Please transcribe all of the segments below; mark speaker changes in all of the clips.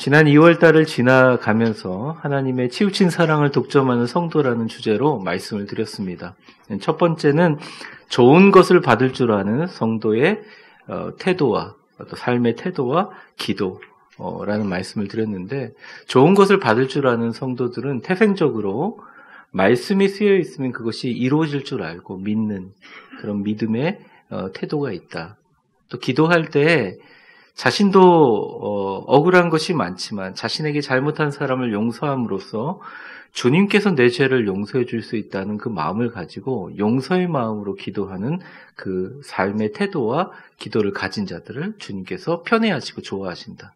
Speaker 1: 지난 2월 달을 지나가면서 하나님의 치우친 사랑을 독점하는 성도라는 주제로 말씀을 드렸습니다. 첫 번째는 좋은 것을 받을 줄 아는 성도의 태도와 또 삶의 태도와 기도라는 말씀을 드렸는데, 좋은 것을 받을 줄 아는 성도들은 태생적으로 말씀이 쓰여 있으면 그것이 이루어질 줄 알고 믿는 그런 믿음의 태도가 있다. 또 기도할 때 자신도 억울한 것이 많지만 자신에게 잘못한 사람을 용서함으로써 주님께서 내 죄를 용서해 줄 수 있다는 그 마음을 가지고 용서의 마음으로 기도하는 그 삶의 태도와 기도를 가진 자들을 주님께서 편애하시고 좋아하신다.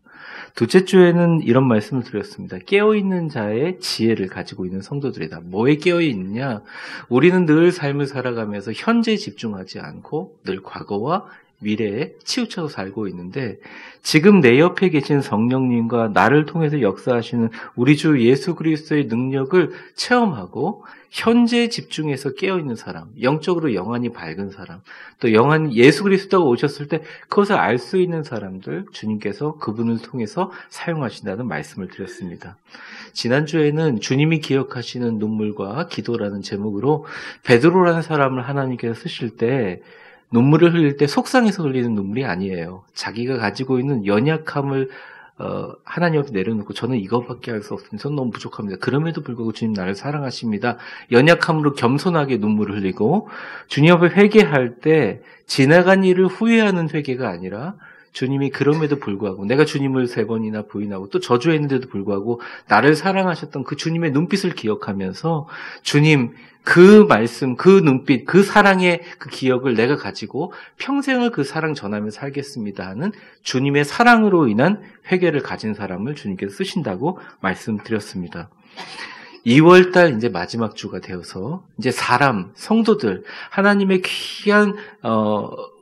Speaker 1: 둘째 주에는 이런 말씀을 드렸습니다. 깨어있는 자의 지혜를 가지고 있는 성도들이다. 뭐에 깨어있느냐? 우리는 늘 삶을 살아가면서 현재에 집중하지 않고 늘 과거와 미래에 치우쳐서 살고 있는데, 지금 내 옆에 계신 성령님과 나를 통해서 역사하시는 우리 주 예수 그리스도의 능력을 체험하고 현재에 집중해서 깨어있는 사람, 영적으로 영안이 밝은 사람, 또 예수 그리스도가 오셨을 때 그것을 알 수 있는 사람들, 주님께서 그분을 통해서 사용하신다는 말씀을 드렸습니다. 지난주에는 주님이 기억하시는 눈물과 기도라는 제목으로 베드로라는 사람을 하나님께서 쓰실 때 눈물을 흘릴 때 속상해서 흘리는 눈물이 아니에요. 자기가 가지고 있는 연약함을 하나님 앞에 내려놓고 저는 이것밖에 할 수 없습니다. 저는 너무 부족합니다. 그럼에도 불구하고 주님 나를 사랑하십니다. 연약함으로 겸손하게 눈물을 흘리고 주님 앞에 회개할 때 지나간 일을 후회하는 회개가 아니라 주님이 그럼에도 불구하고 내가 주님을 3번이나 부인하고 또 저주했는데도 불구하고 나를 사랑하셨던 그 주님의 눈빛을 기억하면서 주님 그 말씀, 그 눈빛, 그 사랑의 그 기억을 내가 가지고 평생을 그 사랑 전하며 살겠습니다 하는 주님의 사랑으로 인한 회개를 가진 사람을 주님께서 쓰신다고 말씀드렸습니다. 2월달 이제 마지막 주가 되어서 이제 성도들, 하나님의 귀한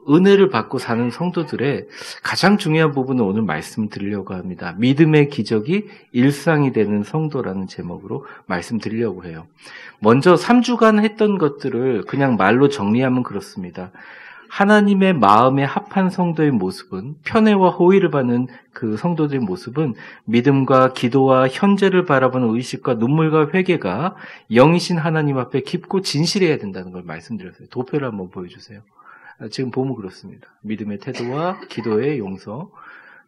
Speaker 1: 은혜를 받고 사는 성도들의 가장 중요한 부분을 오늘 말씀드리려고 합니다. 믿음의 기적이 일상이 되는 성도라는 제목으로 말씀드리려고 해요. 먼저 3주간 했던 것들을 그냥 말로 정리하면 그렇습니다. 하나님의 마음에 합한 성도의 모습은, 편애와 호의를 받는 그 성도들의 모습은 믿음과 기도와 현재를 바라보는 의식과 눈물과 회개가 영이신 하나님 앞에 깊고 진실해야 된다는 걸 말씀드렸어요. 도표를 한번 보여주세요. 지금 보면 그렇습니다. 믿음의 태도와 기도의 용서,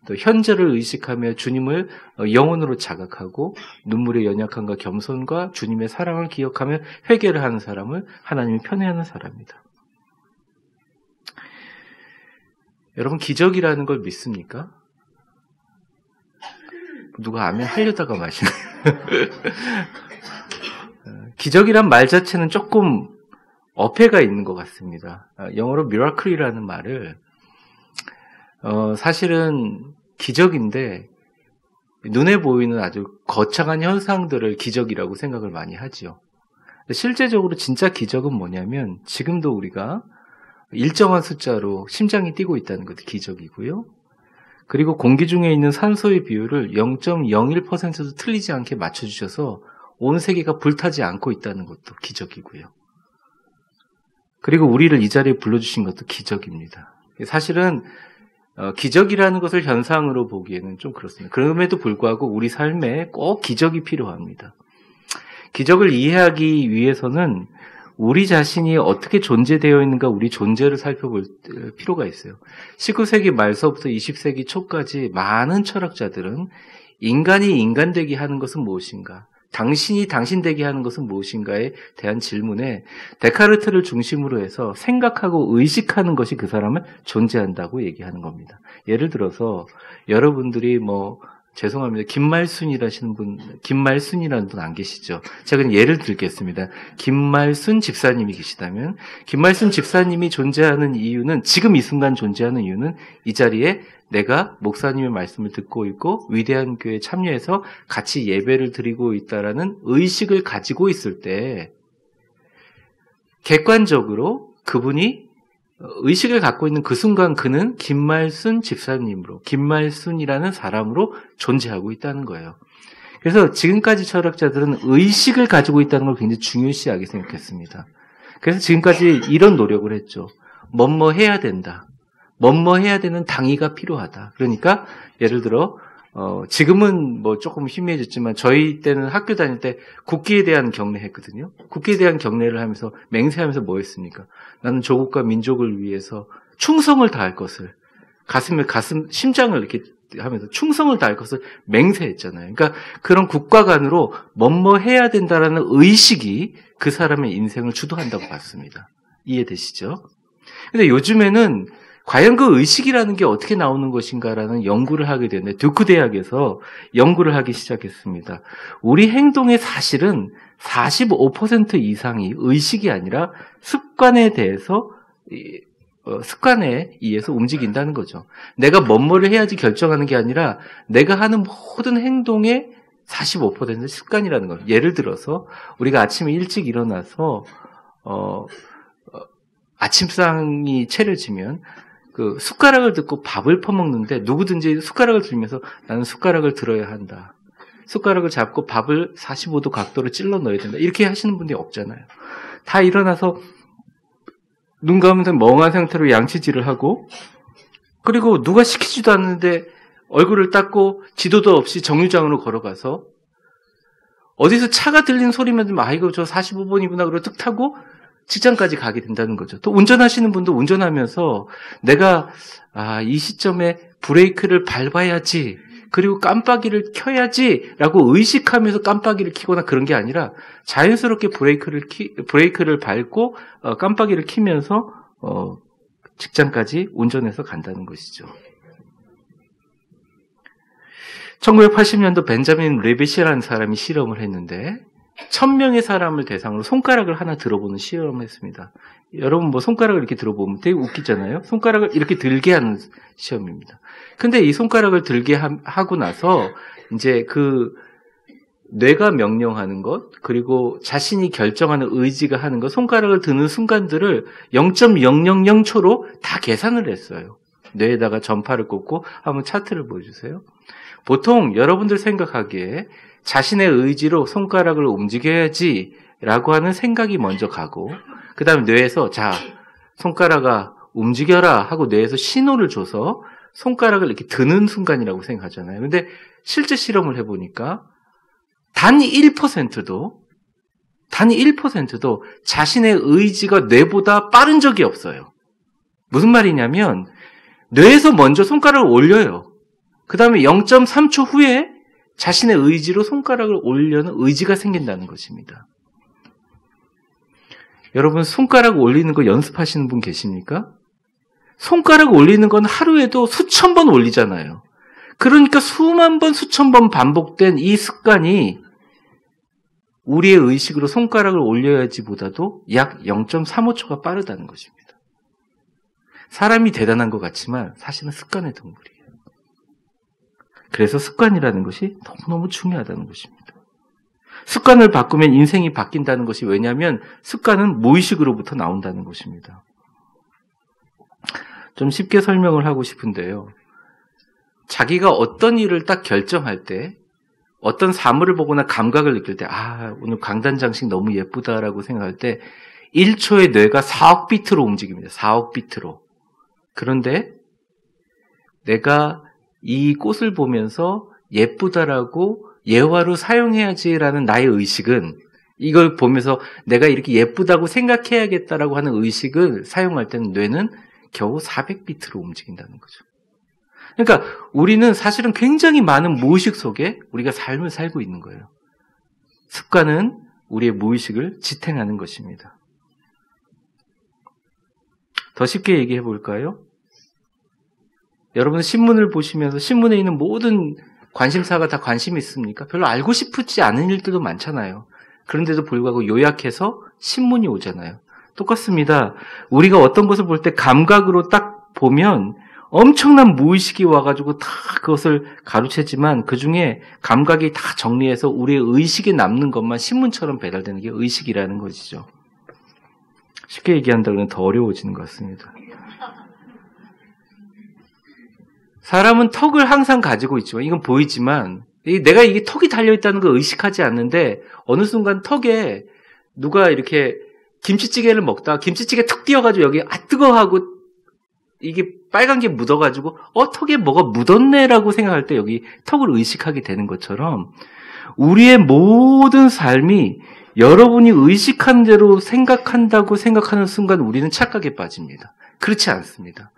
Speaker 1: 또 현재를 의식하며 주님을 영혼으로 자각하고 눈물의 연약함과 겸손과 주님의 사랑을 기억하며 회개를 하는 사람을 하나님이 편애하는 사람입니다. 여러분, 기적이라는 걸 믿습니까? 누가 아멘 하려다가 마시네요. 기적이란 말 자체는 조금 어폐가 있는 것 같습니다. 영어로 miracle이라는 말을 사실은 기적인데 눈에 보이는 아주 거창한 현상들을 기적이라고 생각을 많이 하죠. 실제적으로 진짜 기적은 뭐냐면 지금도 우리가 일정한 숫자로 심장이 뛰고 있다는 것도 기적이고요. 그리고 공기 중에 있는 산소의 비율을 0.01%도 틀리지 않게 맞춰주셔서 온 세계가 불타지 않고 있다는 것도 기적이고요. 그리고 우리를 이 자리에 불러주신 것도 기적입니다. 사실은 기적이라는 것을 현상으로 보기에는 좀 그렇습니다. 그럼에도 불구하고 우리 삶에 꼭 기적이 필요합니다. 기적을 이해하기 위해서는 우리 자신이 어떻게 존재되어 있는가, 우리 존재를 살펴볼 필요가 있어요. 19세기 말서부터 20세기 초까지 많은 철학자들은 인간이 인간되게 하는 것은 무엇인가, 당신이 당신되게 하는 것은 무엇인가에 대한 질문에 데카르트를 중심으로 해서 생각하고 의식하는 것이 그 사람을 존재한다고 얘기하는 겁니다. 예를 들어서 여러분들이 죄송합니다. 김말순이라는 분 안 계시죠? 제가 그냥 예를 들겠습니다. 김말순 집사님이 계시다면, 김말순 집사님이 존재하는 이유는, 지금 이 순간 존재하는 이유는 이 자리에 내가 목사님의 말씀을 듣고 있고 위대한 교회에 참여해서 같이 예배를 드리고 있다라는 의식을 가지고 있을 때 객관적으로 그분이 의식을 갖고 있는 그 순간 그는 김말순 집사님으로, 김말순이라는 사람으로 존재하고 있다는 거예요. 그래서 지금까지 철학자들은 의식을 가지고 있다는 걸 굉장히 중요시하게 생각했습니다. 그래서 지금까지 이런 노력을 했죠. 뭐뭐 해야 된다. 뭐뭐 해야 되는 당위가 필요하다. 그러니까 예를 들어 지금은 뭐 조금 희미해졌지만 저희 때는 학교 다닐 때 국기에 대한 경례 했거든요. 국기에 대한 경례를 하면서 맹세하면서 뭐 했습니까? 나는 조국과 민족을 위해서 충성을 다할 것을 심장을 이렇게 하면서 충성을 다할 것을 맹세했잖아요. 그러니까 그런 국가 간으로 뭐뭐 해야 된다라는 의식이 그 사람의 인생을 주도한다고 봤습니다. 이해되시죠? 근데 요즘에는 과연 그 의식이라는 게 어떻게 나오는 것인가라는 연구를 하게 되는데 듀크 대학에서 연구를 하기 시작했습니다. 우리 행동의 사실은 45% 이상이 의식이 아니라 습관에 대해서 습관에 의해서 움직인다는 거죠. 내가 뭐뭐를 해야지 결정하는 게 아니라 내가 하는 모든 행동의 45%는 습관이라는 거예요. 예를 들어서 우리가 아침에 일찍 일어나서 아침상이 차려지면 그 숟가락을 듣고 밥을 퍼먹는데 누구든지 숟가락을 들면서 나는 숟가락을 들어야 한다. 숟가락을 잡고 밥을 45도 각도로 찔러 넣어야 된다. 이렇게 하시는 분들이 없잖아요. 다 일어나서 눈 감으면서 멍한 상태로 양치질을 하고 그리고 누가 시키지도 않는데 얼굴을 닦고 지도도 없이 정류장으로 걸어가서 어디서 차가 들리는 소리만 들으면 이거 저 45번이구나 그러고 뚝 타고 직장까지 가게 된다는 거죠. 또 운전하시는 분도 운전하면서 내가 이 시점에 브레이크를 밟아야지 그리고 깜빡이를 켜야지라고 의식하면서 깜빡이를 켜거나 그런 게 아니라 자연스럽게 브레이크를 밟고 깜빡이를 켜면서 직장까지 운전해서 간다는 것이죠. 1980년도 벤자민 레빗이라는 사람이 실험을 했는데 1000명의 사람을 대상으로 손가락을 하나 들어보는 시험을 했습니다. 여러분 뭐 손가락을 이렇게 들어보면 되게 웃기잖아요. 손가락을 이렇게 들게 하는 시험입니다. 근데 이 손가락을 들게 하고 나서 이제 그 뇌가 명령하는 것 그리고 자신이 결정하는 의지가 하는 것 손가락을 드는 순간들을 0.000초로 다 계산을 했어요. 뇌에다가 전파를 꽂고 한번 차트를 보여주세요. 보통 여러분들 생각하기에 자신의 의지로 손가락을 움직여야지 라고 하는 생각이 먼저 가고 그 다음에 뇌에서 자 손가락아 움직여라 하고 뇌에서 신호를 줘서 손가락을 이렇게 드는 순간이라고 생각하잖아요. 근데 실제 실험을 해보니까 단 1%도 자신의 의지가 뇌보다 빠른 적이 없어요. 무슨 말이냐면 뇌에서 먼저 손가락을 올려요. 그 다음에 0.3초 후에 자신의 의지로 손가락을 올려는 의지가 생긴다는 것입니다. 여러분 손가락 올리는 거 연습하시는 분 계십니까? 손가락 올리는 건 하루에도 수천 번 올리잖아요. 그러니까 수만 번, 수천 번 반복된 이 습관이 우리의 의식으로 손가락을 올려야지보다도 약 0.35초가 빠르다는 것입니다. 사람이 대단한 것 같지만 사실은 습관의 동물이에요. 그래서 습관이라는 것이 너무너무 중요하다는 것입니다. 습관을 바꾸면 인생이 바뀐다는 것이 왜냐하면 습관은 무의식으로부터 나온다는 것입니다. 좀 쉽게 설명을 하고 싶은데요. 자기가 어떤 일을 딱 결정할 때 어떤 사물을 보거나 감각을 느낄 때 오늘 강단장식 너무 예쁘다라고 생각할 때 1초에 뇌가 4억 비트로 움직입니다. 4억 비트로. 그런데 내가 이 꽃을 보면서 예쁘다라고 예화로 사용해야지라는 나의 의식은 이걸 보면서 내가 이렇게 예쁘다고 생각해야겠다라고 하는 의식을 사용할 때는 뇌는 겨우 400비트로 움직인다는 거죠. 그러니까 우리는 사실은 굉장히 많은 무의식 속에 우리가 삶을 살고 있는 거예요. 습관은 우리의 무의식을 지탱하는 것입니다. 더 쉽게 얘기해 볼까요? 여러분 신문을 보시면서 신문에 있는 모든 관심사가 다 관심이 있습니까? 별로 알고 싶지 않은 일들도 많잖아요. 그런데도 불구하고 요약해서 신문이 오잖아요. 똑같습니다. 우리가 어떤 것을 볼 때 감각으로 딱 보면 엄청난 무의식이 와가지고 다 그것을 가로채지만 그 중에 감각이 다 정리해서 우리의 의식에 남는 것만 신문처럼 배달되는 게 의식이라는 것이죠. 쉽게 얘기한다면 더 어려워지는 것 같습니다. 사람은 턱을 항상 가지고 있지만 이건 보이지만 내가 이게 턱이 달려있다는 걸 의식하지 않는데 어느 순간 턱에 누가 이렇게 김치찌개를 먹다 김치찌개 턱 띄어가지고 여기 뜨거워하고 이게 빨간 게 묻어가지고 턱에 뭐가 묻었네라고 생각할 때 여기 턱을 의식하게 되는 것처럼 우리의 모든 삶이 여러분이 의식한 대로 생각한다고 생각하는 순간 우리는 착각에 빠집니다. 그렇지 않습니다.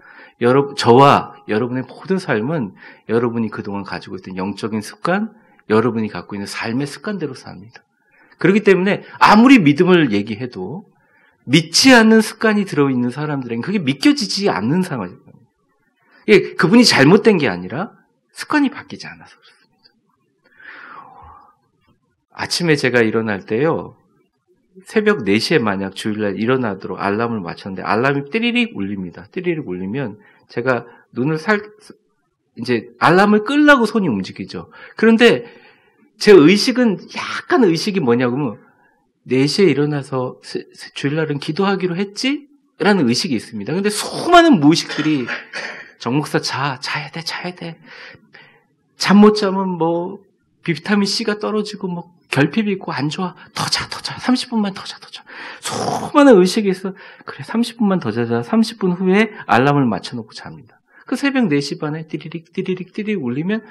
Speaker 1: 저와 여러분의 모든 삶은 여러분이 그동안 가지고 있던 영적인 습관, 여러분이 갖고 있는 삶의 습관대로 삽니다. 그렇기 때문에 아무리 믿음을 얘기해도 믿지 않는 습관이 들어있는 사람들에게는 그게 믿겨지지 않는 상황입니다. 그분이 잘못된 게 아니라 습관이 바뀌지 않아서 그렇습니다. 아침에 제가 일어날 때요, 새벽 4시에 만약 주일날 일어나도록 알람을 맞췄는데 알람이 띠리릭 울립니다. 띠리릭 울리면 제가 눈을 이제 알람을 끄려고 손이 움직이죠. 그런데 제 의식은 약간 의식이 뭐냐고 4시에 일어나서 주일날은 기도하기로 했지? 라는 의식이 있습니다. 근데 수많은 무의식들이 정 목사 자야 돼. 잠 못 자면 뭐 비타민C가 떨어지고 뭐 결핍이 있고 안 좋아. 더 자. 30분만 더 자. 수많은 의식이 있어. 그래 30분만 더 자자. 30분 후에 알람을 맞춰놓고 잡니다. 그 새벽 4시 반에 띠리릭 울리면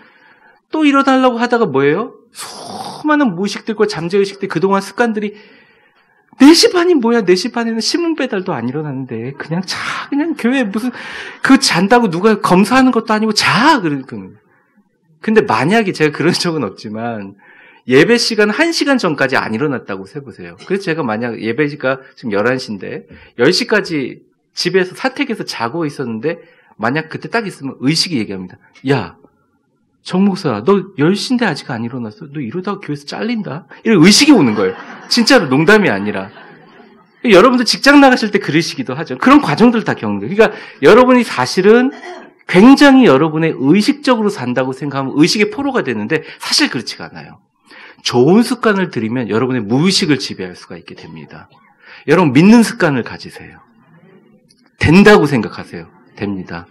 Speaker 1: 또 일어나려고 하다가 뭐예요? 수많은 무의식들과 잠재의식들 그동안 습관들이 4시 반이 뭐야? 4시 반에는 신문 배달도 안 일어났는데 그냥 교회 무슨 잔다고 누가 검사하는 것도 아니고 자! 근데 만약에 제가 그런 적은 없지만 예배 시간 1시간 전까지 안 일어났다고 세보세요. 그래서 제가 만약 예배가 지금 11시인데 10시까지 집에서 사택에서 자고 있었는데 만약 그때 딱 있으면 의식이 얘기합니다. 야, 정 목사, 너 10시인데 아직 안 일어났어? 너 이러다가 교회에서 잘린다? 이런 의식이 오는 거예요. 진짜로 농담이 아니라. 여러분도 직장 나가실 때 그러시기도 하죠. 그런 과정들 다 겪는 거예요. 그러니까 여러분이 사실은 굉장히 여러분의 의식적으로 산다고 생각하면 의식의 포로가 되는데 사실 그렇지가 않아요. 좋은 습관을 들이면 여러분의 무의식을 지배할 수가 있게 됩니다. 여러분 믿는 습관을 가지세요. 된다고 생각하세요. 됩니다.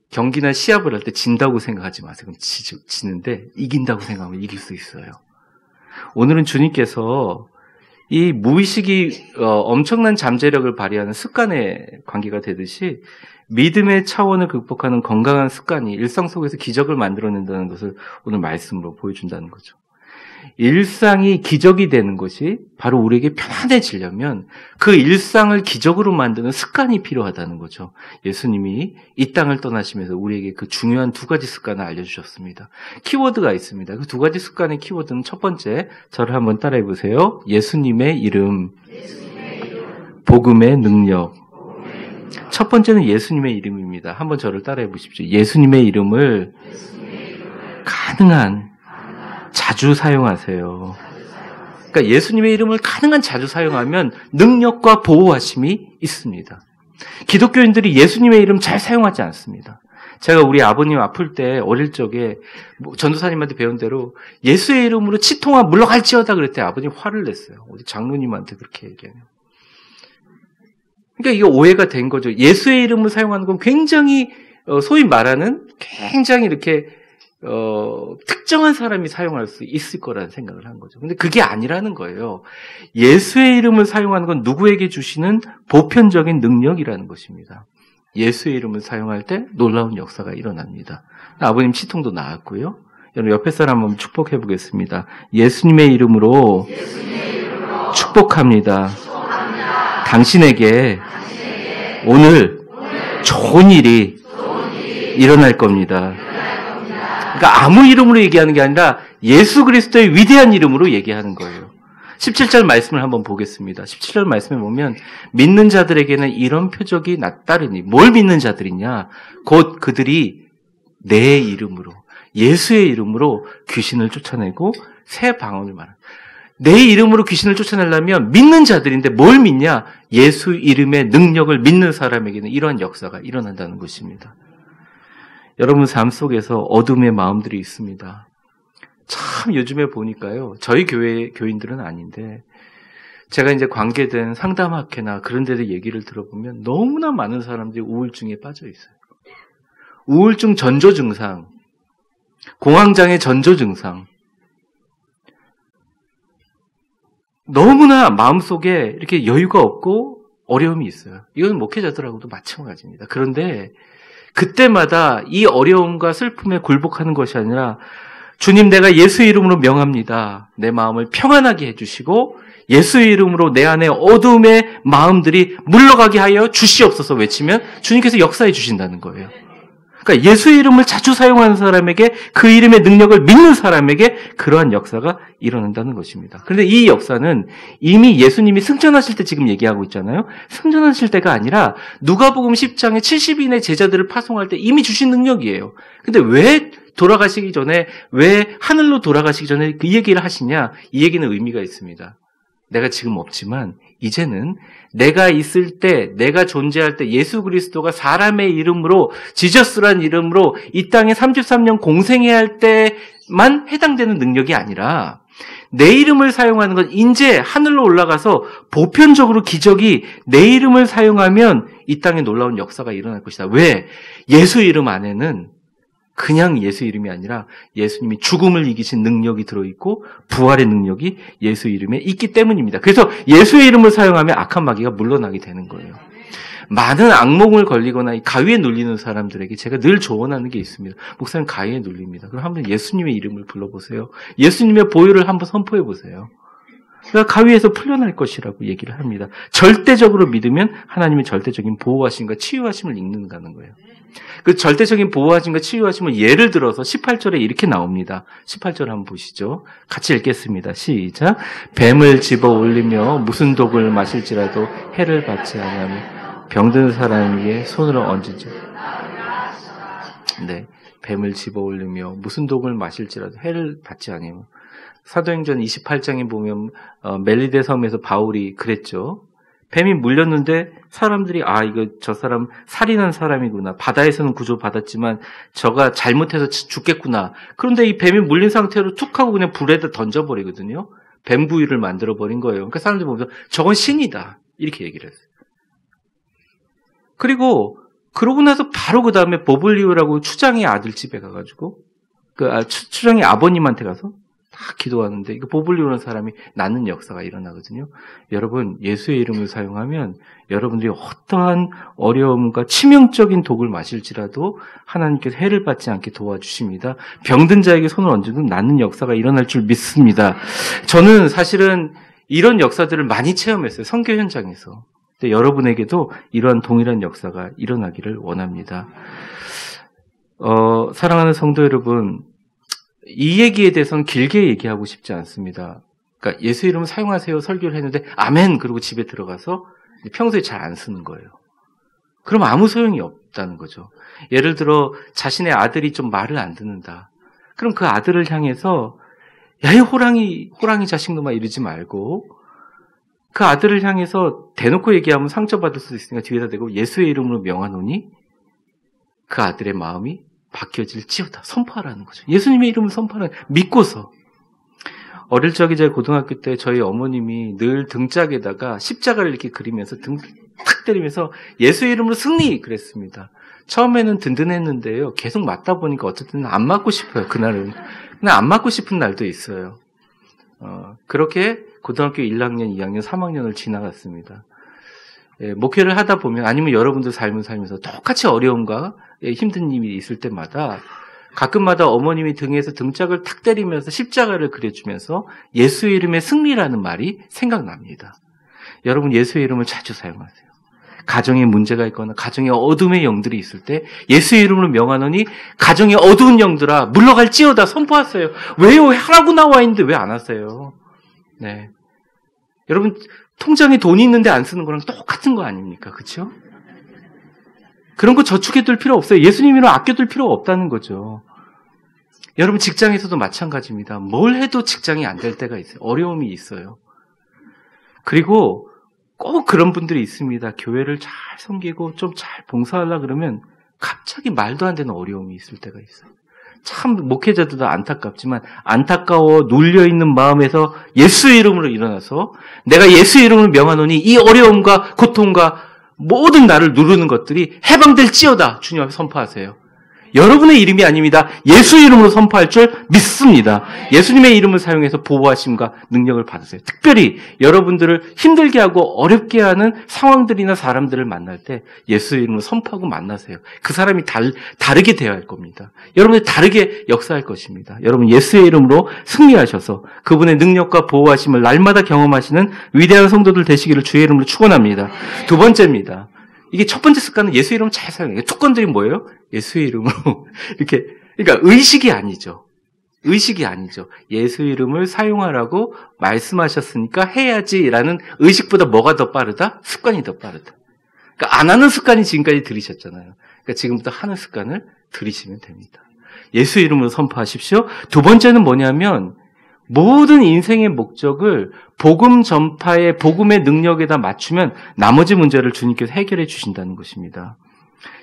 Speaker 1: 경기나 시합을 할 때 진다고 생각하지 마세요. 그럼 지는데 이긴다고 생각하면 이길 수 있어요. 오늘은 주님께서 이 무의식이 엄청난 잠재력을 발휘하는 습관에 관계가 되듯이 믿음의 차원을 극복하는 건강한 습관이 일상 속에서 기적을 만들어낸다는 것을 오늘 말씀으로 보여준다는 거죠. 일상이 기적이 되는 것이 바로 우리에게 편안해지려면 그 일상을 기적으로 만드는 습관이 필요하다는 거죠. 예수님이 이 땅을 떠나시면서 우리에게 그 중요한 2가지 습관을 알려주셨습니다. 키워드가 있습니다. 그 2가지 습관의 키워드는 첫 번째, 저를 한번 따라해 보세요. 예수님의 이름, 복음의 능력. 첫 번째는 예수님의 이름입니다. 한번 저를 따라해 보십시오. 예수님의 이름을 가능한 자주 사용하세요. 그러니까 예수님의 이름을 가능한 자주 사용하면 능력과 보호하심이 있습니다. 기독교인들이 예수님의 이름 잘 사용하지 않습니다. 제가 우리 아버님 아플 때 어릴 적에 전도사님한테 배운 대로 예수의 이름으로 치통아 물러갈지어다 그랬더니 아버님 화를 냈어요. 우리 장로님한테 그렇게 얘기하네요. 그러니까 이게 오해가 된 거죠. 예수의 이름을 사용하는 건 굉장히 소위 말하는 굉장히 이렇게 특정한 사람이 사용할 수 있을 거라는 생각을 한 거죠. 근데 그게 아니라는 거예요. 예수의 이름을 사용하는 건 누구에게 주시는 보편적인 능력이라는 것입니다. 예수의 이름을 사용할 때 놀라운 역사가 일어납니다. 아버님 치통도 나았고요. 여러분 옆에 사람 한번 축복해 보겠습니다. 예수님의 이름으로 축복합니다. 당신에게 오늘 좋은 일이 일어날 겁니다. 그러니까 아무 이름으로 얘기하는 게 아니라 예수 그리스도의 위대한 이름으로 얘기하는 거예요. 17절 말씀을 한번 보겠습니다. 17절 말씀에 보면 믿는 자들에게는 이런 표적이 나따르니 뭘 믿는 자들이냐? 곧 그들이 내 이름으로 예수의 이름으로 귀신을 쫓아내고 새 방언을 말합니다. 내 이름으로 귀신을 쫓아내려면 믿는 자들인데 뭘 믿냐? 예수 이름의 능력을 믿는 사람에게는 이러한 역사가 일어난다는 것입니다. 여러분 삶 속에서 어둠의 마음들이 있습니다. 참 요즘에 보니까요. 저희 교회 교인들은 아닌데 제가 이제 관계된 상담학회나 그런 데도 얘기를 들어보면 너무나 많은 사람들이 우울증에 빠져 있어요. 우울증 전조 증상, 공황장애 전조 증상. 너무나 마음속에 이렇게 여유가 없고 어려움이 있어요. 이건 목회자들하고도 마찬가지입니다. 그런데 그때마다 이 어려움과 슬픔에 굴복하는 것이 아니라 주님, 내가 예수의 이름으로 명합니다. 내 마음을 평안하게 해주시고 예수의 이름으로 내 안에 어두움의 마음들이 물러가게 하여 주시옵소서 외치면 주님께서 역사해 주신다는 거예요. 그러니까 예수의 이름을 자주 사용하는 사람에게, 그 이름의 능력을 믿는 사람에게 그러한 역사가 일어난다는 것입니다. 그런데 이 역사는 이미 예수님이 승천하실 때 지금 얘기하고 있잖아요. 승천하실 때가 아니라 누가복음 10장에 70인의 제자들을 파송할 때 이미 주신 능력이에요. 근데 왜 돌아가시기 전에, 왜 하늘로 돌아가시기 전에 이 얘기를 하시냐? 이 얘기는 의미가 있습니다. 내가 지금 없지만 이제는 내가 있을 때, 내가 존재할 때 예수 그리스도가 사람의 이름으로, 지저스란 이름으로 이 땅에 33년 공생해야 할 때만 해당되는 능력이 아니라 내 이름을 사용하는 건 이제 하늘로 올라가서 보편적으로 기적이 내 이름을 사용하면 이 땅에 놀라운 역사가 일어날 것이다. 왜? 예수 이름 안에는 그냥 예수 이름이 아니라 예수님이 죽음을 이기신 능력이 들어있고 부활의 능력이 예수 이름에 있기 때문입니다. 그래서 예수의 이름을 사용하면 악한 마귀가 물러나게 되는 거예요. 많은 악몽을 걸리거나 가위에 눌리는 사람들에게 제가 늘 조언하는 게 있습니다. 목사님, 가위에 눌립니다. 그럼 한번 예수님의 이름을 불러보세요. 예수님의 보혈을 한번 선포해 보세요. 그러니까 가위에서 풀려날 것이라고 얘기를 합니다. 절대적으로 믿으면 하나님의 절대적인 보호하심과 치유하심을 읽는다는 거예요. 그 절대적인 보호하심과 치유하심은 예를 들어서 18절에 이렇게 나옵니다. 18절 한번 보시죠. 같이 읽겠습니다. 시작. 뱀을 집어 올리며 무슨 독을 마실지라도 해를 받지 아니하며 병든 사람 위에 손을 얹으죠. 네, 뱀을 집어 올리며 무슨 독을 마실지라도 해를 받지 아니하며. 사도행전 28장에 보면 멜리데 섬에서 바울이 그랬죠. 뱀이 물렸는데 사람들이 이거 저 사람 살인한 사람이구나. 바다에서는 구조받았지만 저가 잘못해서 죽겠구나. 그런데 이 뱀이 물린 상태로 툭 하고 그냥 불에다 던져버리거든요. 뱀 구이를 만들어버린 거예요. 그러니까 사람들이 보면서 저건 신이다. 이렇게 얘기를 했어요. 그러고 나서 바로 그 다음에 버블리오라고 추장의 아들 집에 가가지고 추장의 아버님한테 가서 다 기도하는데 이거 보블리오라는 사람이 낫는 역사가 일어나거든요. 여러분, 예수의 이름을 사용하면 여러분들이 어떠한 어려움과 치명적인 독을 마실지라도 하나님께서 해를 받지 않게 도와주십니다. 병든 자에게 손을 얹어도 낫는 역사가 일어날 줄 믿습니다. 저는 사실은 이런 역사들을 많이 체험했어요. 선교 현장에서. 근데 여러분에게도 이러한 동일한 역사가 일어나기를 원합니다. 사랑하는 성도 여러분, 이 얘기에 대해서는 길게 얘기하고 싶지 않습니다. 그러니까 예수 이름을 사용하세요 설교를 했는데 아멘 그러고 집에 들어가서 평소에 잘 안 쓰는 거예요. 그럼 아무 소용이 없다는 거죠. 예를 들어 자신의 아들이 좀 말을 안 듣는다. 그럼 그 아들을 향해서 야, 이 호랑이 자식놈아 이러지 말고 그 아들을 향해서 대놓고 얘기하면 상처받을 수도 있으니까 뒤에다 대고 예수의 이름으로 명하노니 그 아들의 마음이 바뀌어질지어다. 선포하라는 거죠. 예수님의 이름을 선포하라는 믿고서. 어릴 적에 제가 고등학교 때 저희 어머님이 늘 등짝에다가 십자가를 이렇게 그리면서 등 탁 때리면서 예수의 이름으로 승리 그랬습니다. 처음에는 든든했는데요. 계속 맞다 보니까 어쨌든 안 맞고 싶어요. 그날은. 그냥 안 맞고 싶은 날도 있어요. 그렇게 고등학교 1학년, 2학년, 3학년을 지나갔습니다. 목회를 하다 보면 아니면 여러분들 삶을 살면서 똑같이 어려움과 힘든 일이 있을 때마다 가끔마다 어머님이 등에서 등짝을 탁 때리면서 십자가를 그려주면서 예수의 이름의 승리라는 말이 생각납니다. 여러분 예수의 이름을 자주 사용하세요. 가정에 문제가 있거나 가정에 어둠의 영들이 있을 때 예수의 이름으로 명하노니 가정에 어두운 영들아 물러갈지어다 선포하세요. 왜요? 하라고 나와 있는데 왜 안 하세요? 네, 여러분 통장에 돈이 있는데 안 쓰는 거랑 똑같은 거 아닙니까? 그렇죠? 그런 거 저축해둘 필요 없어요. 예수님이랑 아껴둘 필요가 없다는 거죠. 여러분 직장에서도 마찬가지입니다. 뭘 해도 직장이 안 될 때가 있어요. 어려움이 있어요. 그리고 꼭 그런 분들이 있습니다. 교회를 잘 섬기고 좀 잘 봉사하려고 그러면 갑자기 말도 안 되는 어려움이 있을 때가 있어요. 참 목회자들도 안타깝지만 안타까워 눌려있는 마음에서 예수의 이름으로 일어나서 내가 예수의 이름으로 명하노니 이 어려움과 고통과 모든 나를 누르는 것들이 해방될지어다 주님 앞에 선포하세요. 여러분의 이름이 아닙니다. 예수 이름으로 선포할 줄 믿습니다. 예수님의 이름을 사용해서 보호하심과 능력을 받으세요. 특별히 여러분들을 힘들게 하고 어렵게 하는 상황들이나 사람들을 만날 때 예수 이름으로 선포하고 만나세요. 그 사람이 다르게 대할 겁니다. 여러분이 다르게 역사할 것입니다. 여러분 예수의 이름으로 승리하셔서 그분의 능력과 보호하심을 날마다 경험하시는 위대한 성도들 되시기를 주의 이름으로 축원합니다. 두 번째입니다. 이게 첫 번째 습관은 예수 이름을 잘 사용해요. 특권들이 뭐예요? 예수의 이름으로 이렇게, 그러니까 의식이 아니죠. 의식이 아니죠. 예수 이름을 사용하라고 말씀하셨으니까 해야지라는 의식보다 뭐가 더 빠르다? 습관이 더 빠르다. 그러니까 안 하는 습관이 지금까지 들이셨잖아요. 그러니까 지금부터 하는 습관을 들이시면 됩니다. 예수 이름으로 선포하십시오. 두 번째는 뭐냐면 모든 인생의 목적을 복음 전파의 복음의 능력에다 맞추면 나머지 문제를 주님께서 해결해 주신다는 것입니다.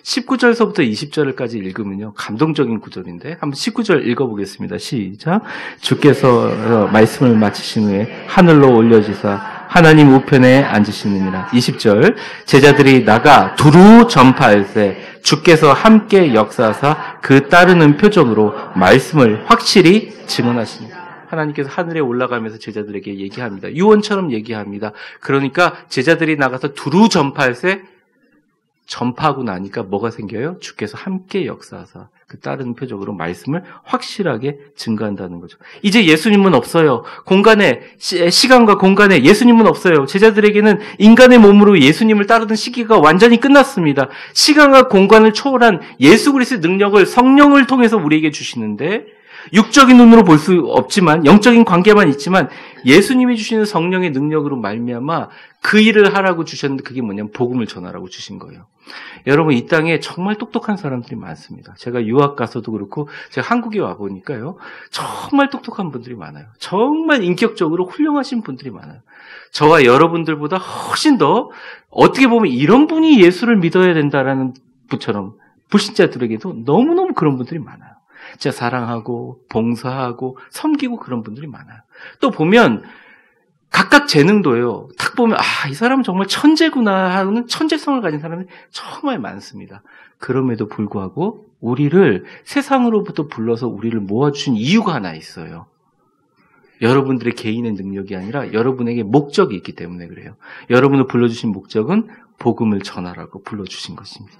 Speaker 1: 19절서부터 20절까지 읽으면요. 감동적인 구절인데 한번 19절 읽어보겠습니다. 시작. 주께서 말씀을 마치신 후에 하늘로 올려지사 하나님 우편에 앉으시느니라. 20절. 제자들이 나가 두루 전파할세 주께서 함께 역사하사 그 따르는 표정으로 말씀을 확실히 증언하시니라. 하나님께서 하늘에 올라가면서 제자들에게 얘기합니다. 유언처럼 얘기합니다. 그러니까 제자들이 나가서 두루 전파할세 전파하고 나니까 뭐가 생겨요? 주께서 함께 역사하사 그 다른 표적으로 말씀을 확실하게 증거한다는 거죠. 이제 예수님은 없어요. 공간에 시간과 공간에 예수님은 없어요. 제자들에게는 인간의 몸으로 예수님을 따르던 시기가 완전히 끝났습니다. 시간과 공간을 초월한 예수 그리스도의 능력을 성령을 통해서 우리에게 주시는데 육적인 눈으로 볼 수 없지만 영적인 관계만 있지만 예수님이 주시는 성령의 능력으로 말미암아 그 일을 하라고 주셨는데 그게 뭐냐면 복음을 전하라고 주신 거예요. 여러분 이 땅에 정말 똑똑한 사람들이 많습니다. 제가 유학 가서도 그렇고 제가 한국에 와보니까요. 정말 똑똑한 분들이 많아요. 정말 인격적으로 훌륭하신 분들이 많아요. 저와 여러분들보다 훨씬 더 어떻게 보면 이런 분이 예수를 믿어야 된다라는 분처럼 불신자들에게도 너무너무 그런 분들이 많아요. 진짜 사랑하고 봉사하고 섬기고 그런 분들이 많아요. 또 보면 각각 재능도요. 딱 보면 이 사람은 정말 천재구나 하는 천재성을 가진 사람이 정말 많습니다. 그럼에도 불구하고 우리를 세상으로부터 불러서 우리를 모아주신 이유가 하나 있어요. 여러분들의 개인의 능력이 아니라 여러분에게 목적이 있기 때문에 그래요. 여러분을 불러주신 목적은 복음을 전하라고 불러주신 것입니다.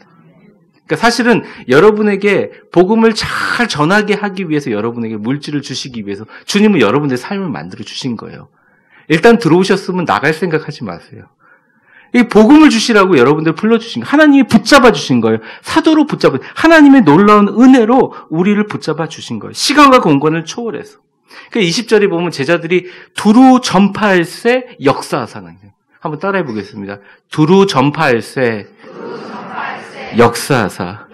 Speaker 1: 그러니까 사실은 여러분에게 복음을 잘 전하게 하기 위해서 여러분에게 물질을 주시기 위해서 주님은 여러분의 삶을 만들어 주신 거예요. 일단 들어오셨으면 나갈 생각하지 마세요. 이 복음을 주시라고 여러분들 불러주신 거예요. 하나님이 붙잡아 주신 거예요. 사도로 붙잡은 하나님의 놀라운 은혜로 우리를 붙잡아 주신 거예요. 시간과 공간을 초월해서. 그러니까 20절에 보면 제자들이 두루 전파할세 역사하사는 한번 따라해 보겠습니다. 두루 전파할세 역사하사.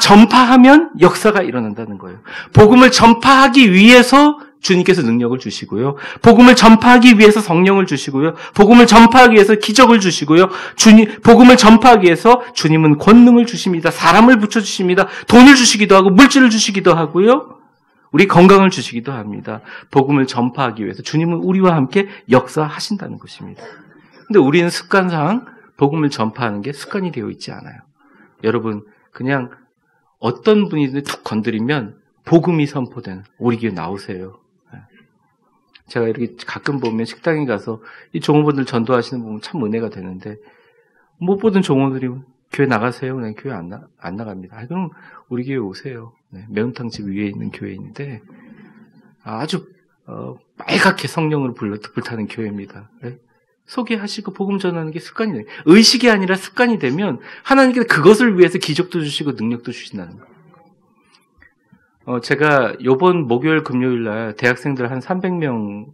Speaker 1: 전파하면 역사가 일어난다는 거예요. 복음을 전파하기 위해서 주님께서 능력을 주시고요. 복음을 전파하기 위해서 성령을 주시고요. 복음을 전파하기 위해서 기적을 주시고요. 복음을 전파하기 위해서 주님은 권능을 주십니다. 사람을 붙여주십니다. 돈을 주시기도 하고 물질을 주시기도 하고요. 우리 건강을 주시기도 합니다. 복음을 전파하기 위해서 주님은 우리와 함께 역사하신다는 것입니다. 근데 우리는 습관상 복음을 전파하는 게 습관이 되어 있지 않아요. 여러분 그냥 어떤 분이든 툭 건드리면 복음이 선포되는 우리 교회 나오세요. 제가 이렇게 가끔 보면 식당에 가서 이 종업원들 전도하시는 분 보면 참 은혜가 되는데 못 보던 종업원들이 교회 나가세요. 그냥 교회 안 나갑니다. 그럼 우리 교회 오세요. 매운탕집 위에 있는 교회인데 아주 빨갛게 성령으로 불타는 교회입니다. 소개하시고 복음 전하는 게 습관이 돼요. 의식이 아니라 습관이 되면 하나님께서 그것을 위해서 기적도 주시고 능력도 주신다는 거예요. 제가 요번 목요일 금요일 날 대학생들 한 300명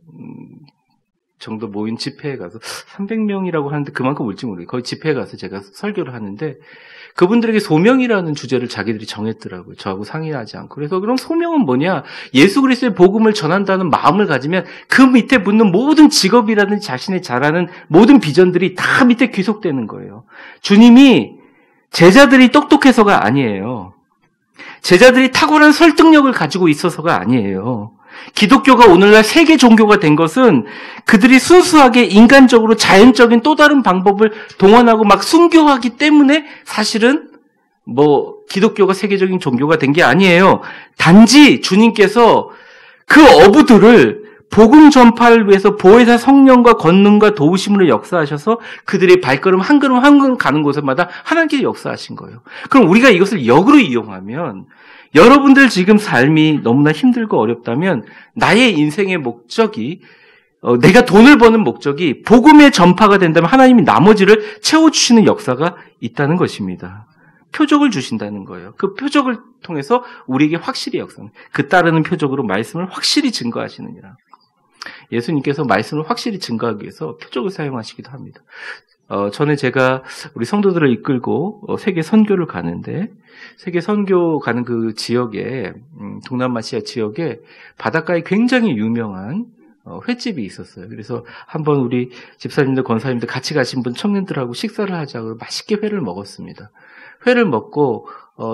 Speaker 1: 정도 모인 집회에 가서 300명이라고 하는데 그만큼 올지 모르겠어요. 거기 집회에 가서 제가 설교를 하는데 그분들에게 소명이라는 주제를 자기들이 정했더라고요. 저하고 상의하지 않고. 그래서 그럼 소명은 뭐냐? 예수 그리스도의 복음을 전한다는 마음을 가지면 그 밑에 붙는 모든 직업이라든지 자신의 잘하는 모든 비전들이 다 밑에 귀속되는 거예요. 주님이 제자들이 똑똑해서가 아니에요. 제자들이 탁월한 설득력을 가지고 있어서가 아니에요. 기독교가 오늘날 세계 종교가 된 것은 그들이 순수하게 인간적으로 자연적인 또 다른 방법을 동원하고 막 순교하기 때문에 사실은 기독교가 세계적인 종교가 된 게 아니에요. 단지 주님께서 그 어부들을 복음 전파를 위해서 보혜사 성령과 권능과 도우심으로 역사하셔서 그들의 발걸음 한 걸음 한 걸음 가는 곳마다 하나님께서 역사하신 거예요. 그럼 우리가 이것을 역으로 이용하면 여러분들 지금 삶이 너무나 힘들고 어렵다면 나의 인생의 목적이 내가 돈을 버는 목적이 복음의 전파가 된다면 하나님이 나머지를 채워주시는 역사가 있다는 것입니다. 표적을 주신다는 거예요. 그 표적을 통해서 우리에게 확실히 역사합니다. 그 따르는 표적으로 말씀을 확실히 증거하시느니라. 예수님께서 말씀을 확실히 증거하기 위해서 표적을 사용하시기도 합니다. 전에 제가 우리 성도들을 이끌고 세계 선교를 가는데 세계 선교 가는 그 지역에 동남아시아 지역에 바닷가에 굉장히 유명한 횟집이 있었어요. 그래서 한번 우리 집사님들, 권사님들 같이 가신 분 청년들하고 식사를 하자고 맛있게 회를 먹었습니다. 회를 먹고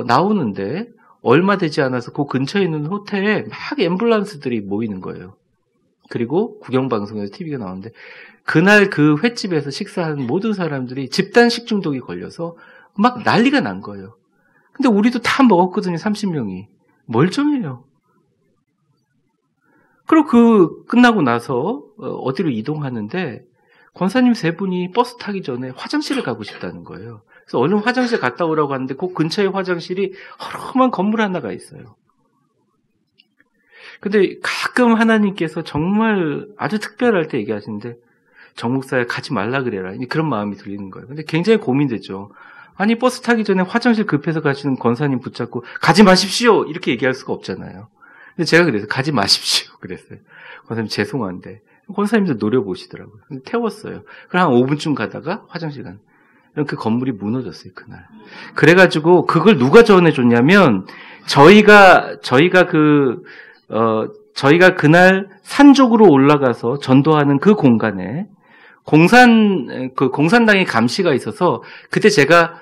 Speaker 1: 나오는데 얼마 되지 않아서 그 근처에 있는 호텔에 막 앰뷸런스들이 모이는 거예요. 그리고 국영방송에서 TV가 나오는데 그날 그 횟집에서 식사한 모든 사람들이 집단 식중독이 걸려서 막 난리가 난 거예요. 근데 우리도 다 먹었거든요. 30명이. 멀쩡해요. 그리고 끝나고 나서 어디로 이동하는데 권사님 3분이 버스 타기 전에 화장실을 가고 싶다는 거예요. 그래서 얼른 화장실 갔다 오라고 하는데 그 근처에 화장실이 허름한 건물 하나가 있어요. 근데 가끔 하나님께서 정말 아주 특별할 때 얘기하시는데 정 목사야 가지 말라 그래라. 그런 마음이 들리는 거예요. 근데 굉장히 고민되죠. 아니 버스 타기 전에 화장실 급해서 가시는 권사님 붙잡고 가지 마십시오 이렇게 얘기할 수가 없잖아요. 근데 제가 그래서 가지 마십시오 그랬어요. 권사님 죄송한데 권사님도 노려보시더라고요. 근데 태웠어요. 그럼 한 5분쯤 가다가 화장실 간. 그 건물이 무너졌어요 그날. 그래가지고 그걸 누가 전해줬냐면 저희가 그날 산쪽으로 올라가서 전도하는 그 공간에 공산당의 감시가 있어서 그때 제가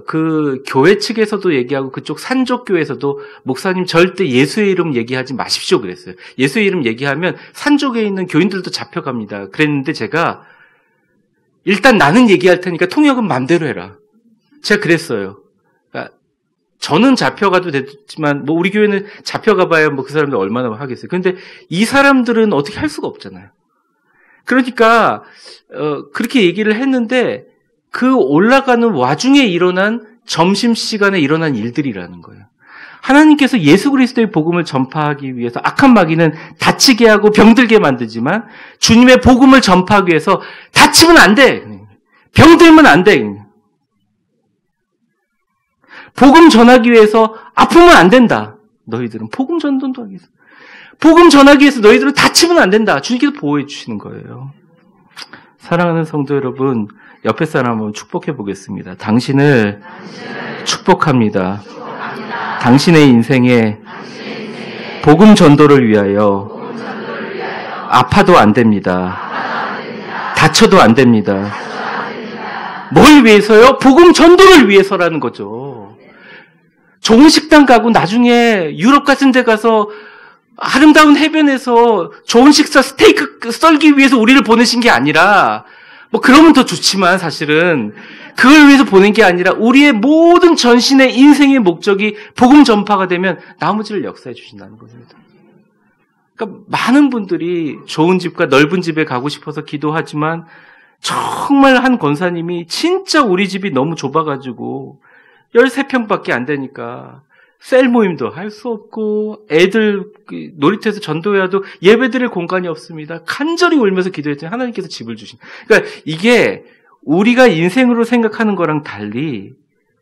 Speaker 1: 그 교회 측에서도 얘기하고 그쪽 산쪽 교회에서도 목사님 절대 예수의 이름 얘기하지 마십시오 그랬어요. 예수의 이름 얘기하면 산쪽에 있는 교인들도 잡혀갑니다. 그랬는데 제가 일단 나는 얘기할 테니까 통역은 맘대로 해라. 제가 그랬어요. 그러니까 저는 잡혀가도 됐지만 우리 교회는 잡혀가봐야 그 사람들 얼마나 하겠어요. 그런데 이 사람들은 어떻게 할 수가 없잖아요. 그러니까 그렇게 얘기를 했는데 그 올라가는 와중에 일어난 점심시간에 일어난 일들이라는 거예요. 하나님께서 예수 그리스도의 복음을 전파하기 위해서 악한 마귀는 다치게 하고 병들게 만들지만 주님의 복음을 전파하기 위해서 다치면 안 돼. 병들면 안 돼. 복음 전하기 위해서 아프면 안 된다. 너희들은 복음 전도도 하기 위해서. 복음 전하기 위해서 너희들은 다치면 안 된다. 주님께서 보호해 주시는 거예요. 사랑하는 성도 여러분, 옆에 사람 한번 축복해 보겠습니다. 당신을 축복합니다. 당신의 인생에 복음 전도를 위하여 아파도 안 됩니다. 다쳐도 안 됩니다. 뭘 위해서요? 복음 전도를 위해서라는 거죠. 좋은 식당 가고 나중에 유럽 같은 데 가서 아름다운 해변에서 좋은 식사 스테이크 썰기 위해서 우리를 보내신 게 아니라 그러면 더 좋지만 사실은 그걸 위해서 보낸 게 아니라 우리의 모든 전신의 인생의 목적이 복음 전파가 되면 나머지를 역사해 주신다는 겁니다. 그러니까 많은 분들이 좋은 집과 넓은 집에 가고 싶어서 기도하지만 정말 한 권사님이 진짜 우리 집이 너무 좁아가지고 13평밖에 안 되니까 셀 모임도 할 수 없고 애들 놀이터에서 전도해야도 예배드릴 공간이 없습니다. 간절히 울면서 기도했더니 하나님께서 집을 주신. 그러니까 이게 우리가 인생으로 생각하는 거랑 달리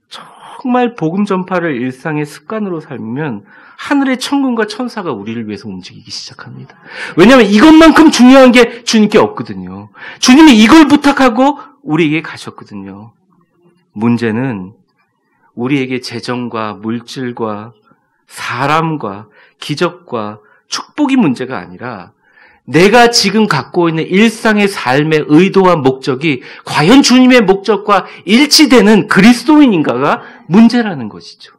Speaker 1: 정말 복음 전파를 일상의 습관으로 살면 하늘의 천군과 천사가 우리를 위해서 움직이기 시작합니다. 왜냐하면 이것만큼 중요한 게 주님께 없거든요. 주님이 이걸 부탁하고 우리에게 가셨거든요. 문제는 우리에게 재정과 물질과 사람과 기적과 축복이 문제가 아니라 내가 지금 갖고 있는 일상의 삶의 의도와 목적이 과연 주님의 목적과 일치되는 그리스도인인가가 문제라는 것이죠.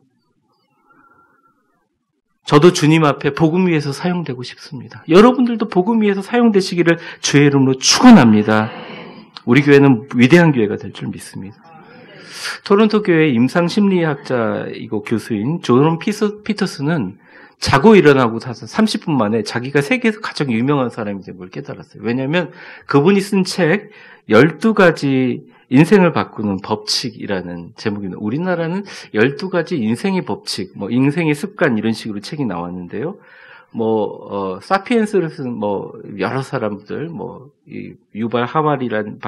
Speaker 1: 저도 주님 앞에 복음 위에서 사용되고 싶습니다. 여러분들도 복음 위에서 사용되시기를 주의 이름으로 축원합니다. 우리 교회는 위대한 교회가 될 줄 믿습니다. 토론토 교회 임상심리학자이고 교수인 존 피터스는 자고 일어나고 나서 30분 만에 자기가 세계에서 가장 유명한 사람이 된 걸 깨달았어요. 왜냐하면 그분이 쓴 책 12가지 인생을 바꾸는 법칙이라는 제목입니다. 우리나라는 12가지 인생의 법칙, 인생의 습관 이런 식으로 책이 나왔는데요. 사피엔스를 쓴 여러 사람들, 유발 하왈이라는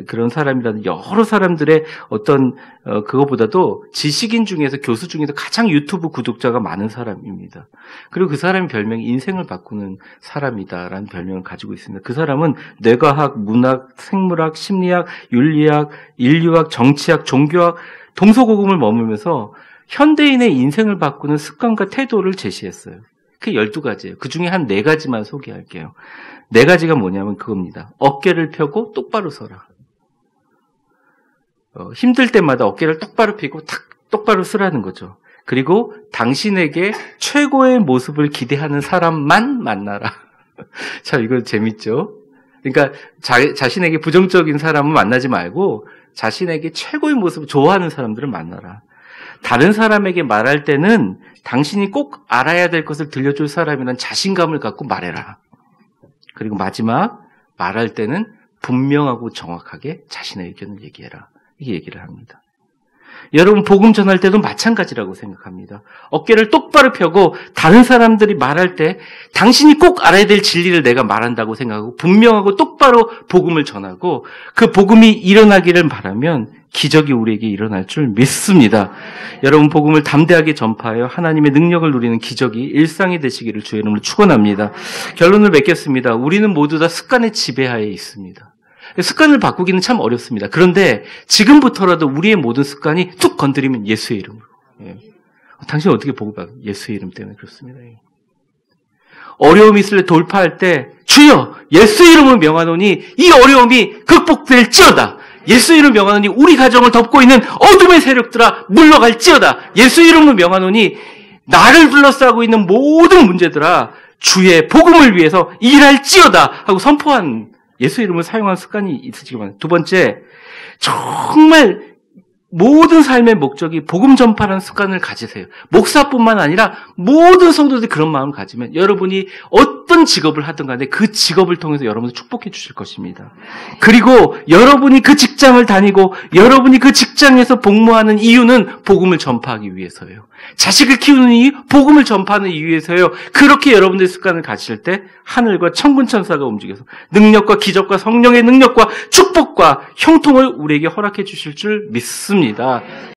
Speaker 1: 그런 사람이라는 여러 사람들의 어떤 그거보다도 지식인 중에서 교수 중에서 가장 유튜브 구독자가 많은 사람입니다. 그리고 그 사람의 별명이 인생을 바꾸는 사람이다라는 별명을 가지고 있습니다. 그 사람은 뇌과학, 문학, 생물학, 심리학, 윤리학, 인류학, 정치학, 종교학, 동서고금을 머물면서 현대인의 인생을 바꾸는 습관과 태도를 제시했어요. 그게 12가지예요. 그 중에 한 4가지만 소개할게요. 4가지가 뭐냐면 그겁니다. 어깨를 펴고 똑바로 서라. 힘들 때마다 어깨를 똑바로 펴고 똑바로 쓰라는 거죠. 그리고 당신에게 최고의 모습을 기대하는 사람만 만나라. 자, 이거 재밌죠? 그러니까 자신에게 부정적인 사람은 만나지 말고 자신에게 최고의 모습을 좋아하는 사람들을 만나라. 다른 사람에게 말할 때는 당신이 꼭 알아야 될 것을 들려줄 사람이란 자신감을 갖고 말해라. 그리고 마지막, 말할 때는 분명하고 정확하게 자신의 의견을 얘기해라. 이게 얘기를 합니다. 여러분, 복음 전할 때도 마찬가지라고 생각합니다. 어깨를 똑바로 펴고 다른 사람들이 말할 때 당신이 꼭 알아야 될 진리를 내가 말한다고 생각하고 분명하고 똑바로 복음을 전하고 그 복음이 일어나기를 바라면 기적이 우리에게 일어날 줄 믿습니다. 여러분, 복음을 담대하게 전파하여 하나님의 능력을 누리는 기적이 일상이 되시기를 주의 이름으로 축원합니다. 결론을 맺겠습니다. 우리는 모두 다 습관의 지배하에 있습니다. 습관을 바꾸기는 참 어렵습니다. 그런데 지금부터라도 우리의 모든 습관이 툭 건드리면 예수의 이름으로. 당신 어떻게 복을 받아? 예수의 이름 때문에 그렇습니다. 어려움이 있을 때 돌파할 때 주여 예수의 이름으로 명하노니 이 어려움이 극복될지어다. 예수의 이름을 명하노니 우리 가정을 덮고 있는 어둠의 세력들아 물러갈지어다. 예수의 이름으로 명하노니 나를 둘러싸고 있는 모든 문제들아 주의 복음을 위해서 일할지어다 하고 선포한 예수의 이름을 사용하는 습관이 있으시기 바랍니다. 두 번째, 정말 모든 삶의 목적이 복음 전파라는 습관을 가지세요. 목사뿐만 아니라 모든 성도들이 그런 마음을 가지면 여러분이 어떤 직업을 하든 간에 그 직업을 통해서 여러분을 축복해 주실 것입니다. 그리고 여러분이 그 직장을 다니고 여러분이 그 직장에서 복무하는 이유는 복음을 전파하기 위해서예요. 자식을 키우는 이유, 복음을 전파하는 이유에서요. 그렇게 여러분들의 습관을 가질 때 하늘과 천군 천사가 움직여서 능력과 기적과 성령의 능력과 축복과 형통을 우리에게 허락해 주실 줄 믿습니다.